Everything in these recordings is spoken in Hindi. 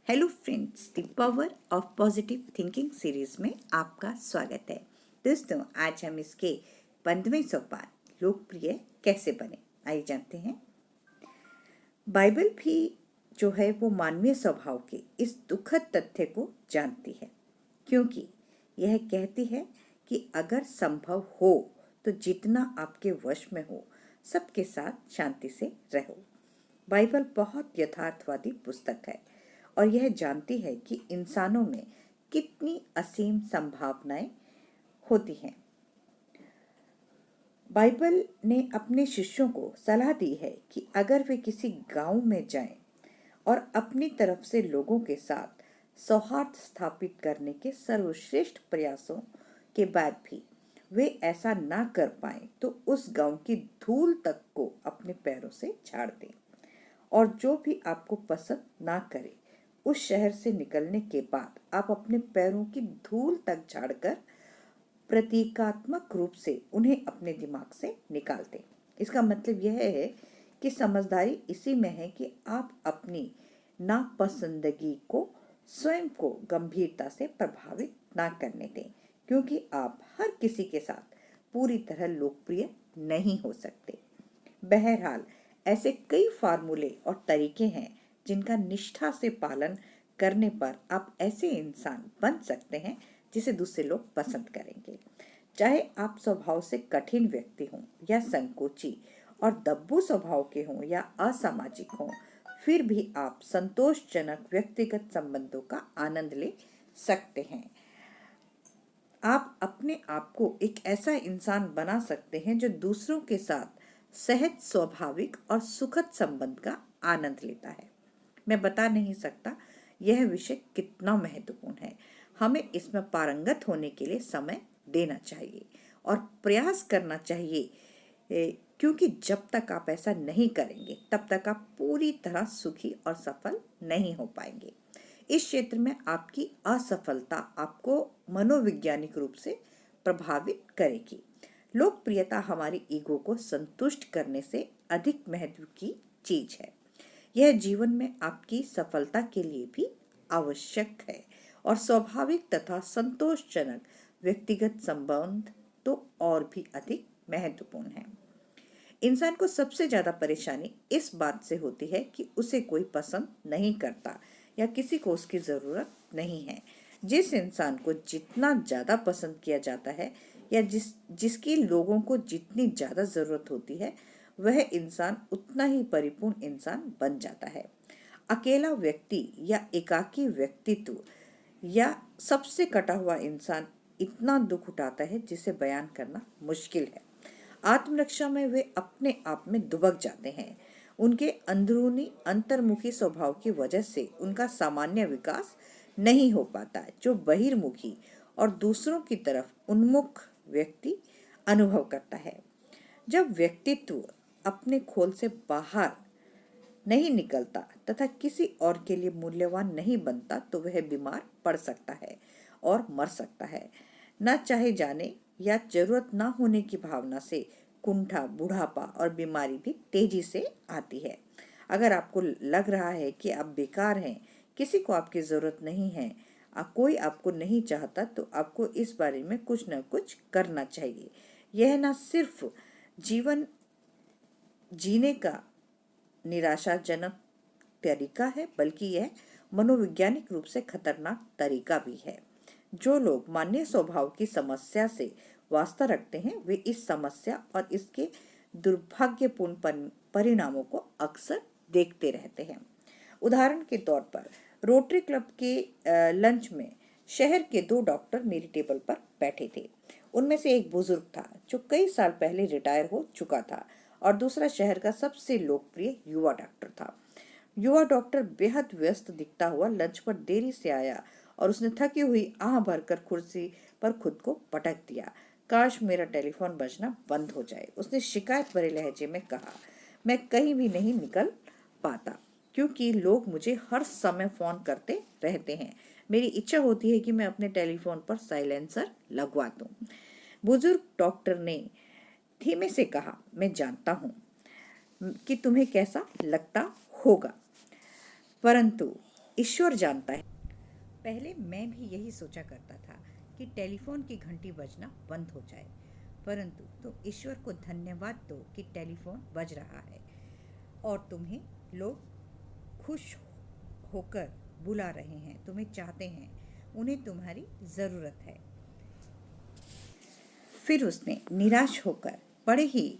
Hello friends, the power of positive thinking series में आपका स्वागत है। दोस्तों, आज हम इसके 15वें सोपान लोकप्रिय कैसे बने, आइए जानते हैं। बाइबल भी जो है वो मानवीय स्वभाव के इस दुखद तथ्य को जानती है, क्योंकि यह कहती है कि अगर संभव हो तो जितना आपके वश में हो सबके साथ शांति से रहो। बाइबल बहुत यथार्थवादी पुस्तक है और यह जानती है कि इंसानों में कितनी असीम संभावनाएं होती हैं। बाइबल ने अपने शिष्यों को सलाह दी है कि अगर वे किसी गांव में जाएं और अपनी तरफ से लोगों के साथ सौहार्द स्थापित करने के सर्वश्रेष्ठ प्रयासों के बाद भी वे ऐसा ना कर पाए तो उस गांव की धूल तक को अपने पैरों से झाड़ दें, और जो भी आपको पसंद ना करे उस शहर से निकलने के बाद आप अपने पैरों की धूल तक झाड़कर प्रतीकात्मक रूप से उन्हें अपने दिमाग से निकाल दें। इसका मतलब यह है कि समझदारी इसी में है कि आप अपनी नापसंदगी को स्वयं को गंभीरता से प्रभावित ना करने दें, क्योंकि आप हर किसी के साथ पूरी तरह लोकप्रिय नहीं हो सकते। बहरहाल, ऐसे कई फार्मूले और तरीके हैं जिनका निष्ठा से पालन करने पर आप ऐसे इंसान बन सकते हैं जिसे दूसरे लोग पसंद करेंगे। चाहे आप स्वभाव से कठिन व्यक्ति हों या संकोची और दब्बू स्वभाव के हों या असामाजिक हों, फिर भी आप संतोषजनक व्यक्तिगत संबंधों का आनंद ले सकते हैं। आप अपने आप को एक ऐसा इंसान बना सकते हैं जो दूसरों के साथ सहज, स्वाभाविक और सुखद संबंध का आनंद लेता है। मैं बता नहीं सकता यह विषय कितना महत्वपूर्ण है। हमें इसमें पारंगत होने के लिए समय देना चाहिए और प्रयास करना चाहिए, क्योंकि जब तक आप ऐसा नहीं करेंगे तब तक आप पूरी तरह सुखी और सफल नहीं हो पाएंगे। इस क्षेत्र में आपकी असफलता आपको मनोवैज्ञानिक रूप से प्रभावित करेगी। लोकप्रियता हमारी ईगो को संतुष्ट करने से अधिक महत्व की चीज है। यह जीवन में आपकी सफलता के लिए भी आवश्यक है और स्वाभाविक तथा संतोषजनक व्यक्तिगत संबंध तो और भी अधिक महत्वपूर्ण है। इंसान को सबसे ज्यादा परेशानी इस बात से होती है कि उसे कोई पसंद नहीं करता या किसी को उसकी जरूरत नहीं है। जिस इंसान को जितना ज्यादा पसंद किया जाता है या जिसकी लोगों को जितनी ज्यादा जरूरत होती है, वह इंसान उतना ही परिपूर्ण इंसान बन जाता है। अकेला व्यक्ति या एकाकी व्यक्तित्व या सबसे कटा हुआ इंसान इतना दुख उठाता है जिसे बयान करना मुश्किल है। आत्मरक्षा में वे अपने आप में दुबक जाते हैं। उनके अंदरूनी अंतर्मुखी स्वभाव की वजह से उनका सामान्य विकास नहीं हो पाता, जो बहिर्मुखी और दूसरों की तरफ उन्मुख व्यक्ति अनुभव करता है। जब व्यक्तित्व अपने खोल से बाहर नहीं निकलता तथा किसी और के लिए मूल्यवान नहीं बनता तो वह बीमार पड़ सकता है और मर सकता है। न चाहे जाने या जरूरत न होने की भावना से कुंठा, बुढ़ापा और बीमारी भी तेजी से आती है। अगर आपको लग रहा है कि आप बेकार हैं, किसी को आपकी जरूरत नहीं है, कोई आपको नहीं चाहता, तो आपको इस बारे में कुछ न कुछ करना चाहिए। यह न सिर्फ जीवन जीने का निराशाजनक तरीका है, बल्कि यह मनोवैज्ञानिक रूप से खतरनाक तरीका भी है। जो लोग मान्य स्वभाव की समस्या से वास्ता रखते हैं, वे इस समस्या और इसके दुर्भाग्यपूर्ण परिणामों को अक्सर देखते रहते हैं। उदाहरण के तौर पर, रोटरी क्लब के लंच में शहर के 2 डॉक्टर मेरी टेबल पर बैठे थे। उनमें से एक बुजुर्ग था जो कई साल पहले रिटायर हो चुका था और दूसरा शहर का सबसे लोकप्रिय युवा डॉक्टर था। युवा डॉक्टर बेहद व्यस्त दिखता हुआ लंच पर देरी से आया और उसने थकी हुई आह भरकर कुर्सी पर खुद को पटक दिया। काश मेरा टेलीफोन बजना बंद हो जाए, उसने शिकायत भरे लहजे में कहा। मैं कहीं भी नहीं निकल पाता क्योंकि लोग मुझे हर समय फोन करते रहते हैं। मेरी इच्छा होती है कि मैं अपने टेलीफोन पर साइलेंसर लगवा दूं। बुजुर्ग डॉक्टर ने धीमे से कहा, मैं जानता हूं कि तुम्हें कैसा लगता होगा, परंतु ईश्वर जानता है। पहले मैं भी यही सोचा करता था कि टेलीफोन की घंटी बजना बंद हो जाए, परंतु तुम ईश्वर को धन्यवाद दो कि टेलीफोन बज रहा है और तुम्हें लोग खुश होकर बुला रहे हैं, तुम्हें चाहते हैं, उन्हें तुम्हारी ज़रूरत है। फिर उसने निराश होकर बड़े ही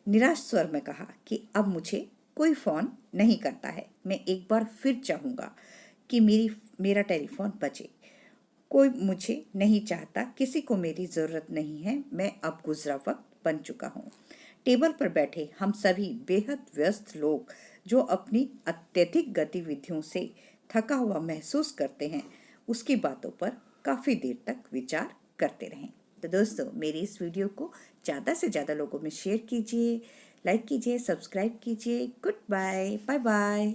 निराश स्वर में कहा कि अब मुझे कोई फ़ोन नहीं करता है। मैं एक बार फिर चाहूँगा कि मेरा टेलीफोन बजे। कोई मुझे नहीं चाहता, किसी को मेरी ज़रूरत नहीं है, मैं अब गुजरा वक्त बन चुका हूँ। टेबल पर बैठे हम सभी बेहद व्यस्त लोग जो अपनी अत्यधिक गतिविधियों से थका हुआ महसूस करते हैं, उसकी बातों पर काफ़ी देर तक विचार करते रहें। तो दोस्तों, मेरी इस वीडियो को ज़्यादा से ज़्यादा लोगों में शेयर कीजिए, लाइक कीजिए, सब्सक्राइब कीजिए। Good bye, bye bye.